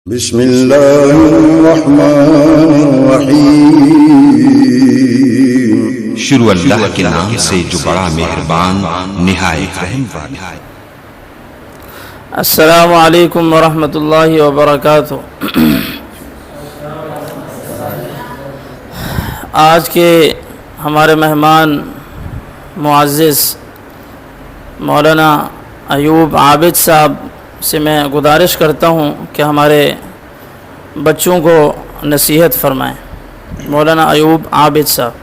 بسم اللہ الرحمن الرحیم۔ شروع اللہ کے نام سے جو بڑا مہربان نہایت رحم والا۔ السلام علیکم ورحمۃ اللہ وبرکاتہ۔ آج کے ہمارے مہمان معزز مولانا ایوب عابد صاحب سے میں گزارش کرتا ہوں کہ ہمارے بچوں کو نصیحت فرمائیں۔ مولانا ایوب عابد صاحب۔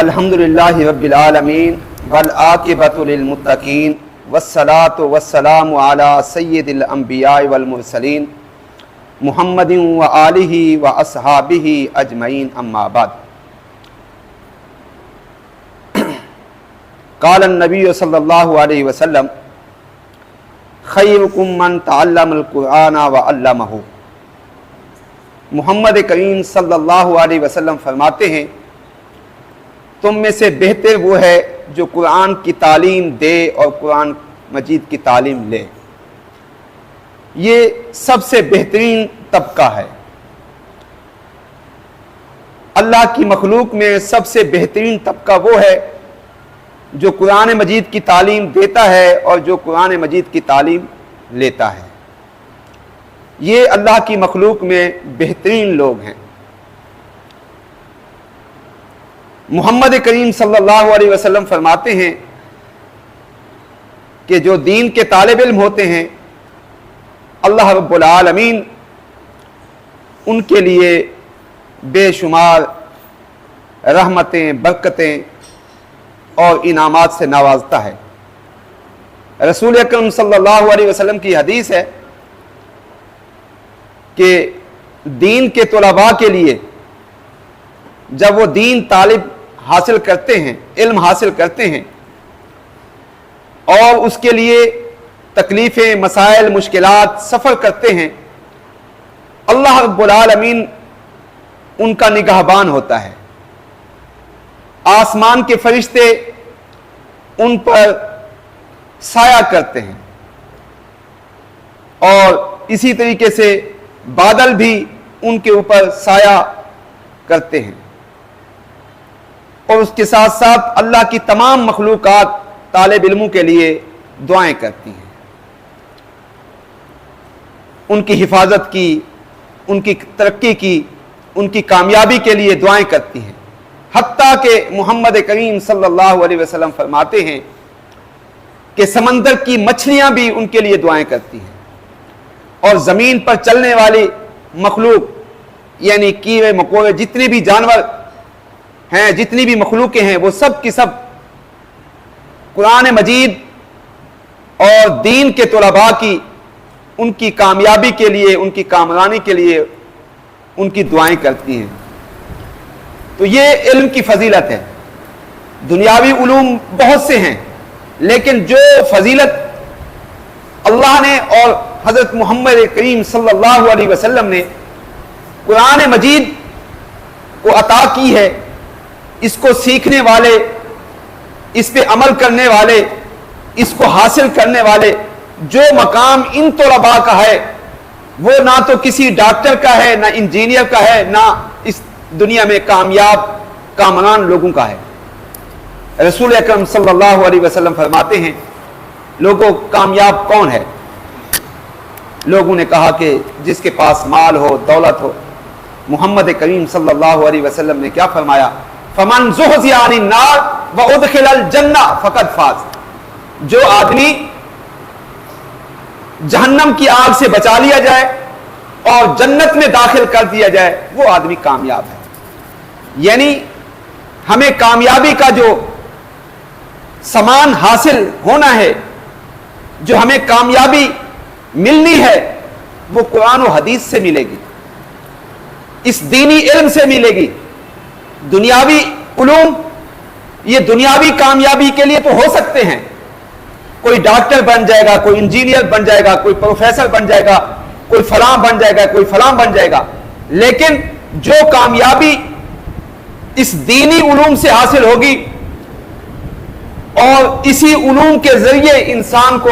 الحمدللہ رب العالمین والعاقبۃ للمتقین والصلاۃ والسلام علی سید الانبیاء والمرسلین محمد وآلہ واصحابہ اجمعین، اما بعد۔ قال النبی صلی اللہ علیہ وسلم خیرکم من تعلم القرآن وعلمہ۔ محمد کریم صلی اللہ علیہ وسلم فرماتے ہیں تم میں سے بہتر وہ ہے جو قرآن کی تعلیم دے اور قرآن مجید کی تعلیم لے۔ یہ سب سے بہترین طبقہ ہے۔ اللہ کی مخلوق میں سب سے بہترین طبقہ وہ ہے جو قرآن مجید کی تعلیم دیتا ہے اور جو قرآن مجید کی تعلیم لیتا ہے۔ یہ اللہ کی مخلوق میں بہترین لوگ ہیں۔ محمد کریم صلی اللہ علیہ وسلم فرماتے ہیں کہ جو دین کے طالب علم ہوتے ہیں اللہ رب العالمین ان کے لیے بے شمار رحمتیں، برکتیں اور انعامات سے نوازتا ہے۔ رسول اکرم صلی اللہ علیہ وسلم کی حدیث ہے کہ دین کے طلباء کے لیے جب وہ دین طالب حاصل کرتے ہیں، علم حاصل کرتے ہیں اور اس کے لیے تکلیفیں، مسائل، مشکلات سفر کرتے ہیں، اللہ رب العالمین ان کا نگہبان ہوتا ہے۔ آسمان کے فرشتے ان پر سایہ کرتے ہیں اور اسی طریقے سے بادل بھی ان کے اوپر سایہ کرتے ہیں، اور اس کے ساتھ ساتھ اللہ کی تمام مخلوقات طالب علموں کے لیے دعائیں کرتی ہیں، ان کی حفاظت کی، ان کی ترقی کی، ان کی کامیابی کے لیے دعائیں کرتی ہیں۔ حتیٰ کہ محمد کریم صلی اللہ علیہ وسلم فرماتے ہیں کہ سمندر کی مچھلیاں بھی ان کے لیے دعائیں کرتی ہیں، اور زمین پر چلنے والی مخلوق یعنی کیڑے مکوڑے جتنے بھی جانور ہیں، جتنی بھی مخلوقیں ہیں، وہ سب کی سب قرآن مجید اور دین کے طلباء کی ان کی کامیابی کے لیے، ان کی کامرانی کے لیے ان کی دعائیں کرتی ہیں۔ تو یہ علم کی فضیلت ہے۔ دنیاوی علوم بہت سے ہیں، لیکن جو فضیلت اللہ نے اور حضرت محمد کریم صلی اللہ علیہ وسلم نے قرآن مجید کو عطا کی ہے، اس کو سیکھنے والے، اس پہ عمل کرنے والے، اس کو حاصل کرنے والے، جو مقام ان طلباء کا ہے وہ نہ تو کسی ڈاکٹر کا ہے، نہ انجینئر کا ہے، نہ اس دنیا میں کامیاب کامران لوگوں کا ہے۔ رسول اکرم صلی اللہ علیہ وسلم فرماتے ہیں لوگوں کامیاب کون ہے؟ لوگوں نے کہا کہ جس کے پاس مال ہو، دولت ہو۔ محمد کریم صلی اللہ علیہ وسلم نے کیا فرمایا؟ فمن زحزح عن النار وادخل الجنہ فقد فاز۔ جو آدمی جہنم کی آگ سے بچا لیا جائے اور جنت میں داخل کر دیا جائے وہ آدمی کامیاب ہے۔ یعنی ہمیں کامیابی کا جو سامان حاصل ہونا ہے، جو ہمیں کامیابی ملنی ہے، وہ قرآن و حدیث سے ملے گی، اس دینی علم سے ملے گی۔ دنیاوی علوم یہ دنیاوی کامیابی کے لیے تو ہو سکتے ہیں، کوئی ڈاکٹر بن جائے گا، کوئی انجینئر بن جائے گا، کوئی پروفیسر بن جائے گا، کوئی فلاں بن جائے گا، کوئی فلاں بن جائے گا، لیکن جو کامیابی اس دینی علوم سے حاصل ہوگی اور اسی علوم کے ذریعے انسان کو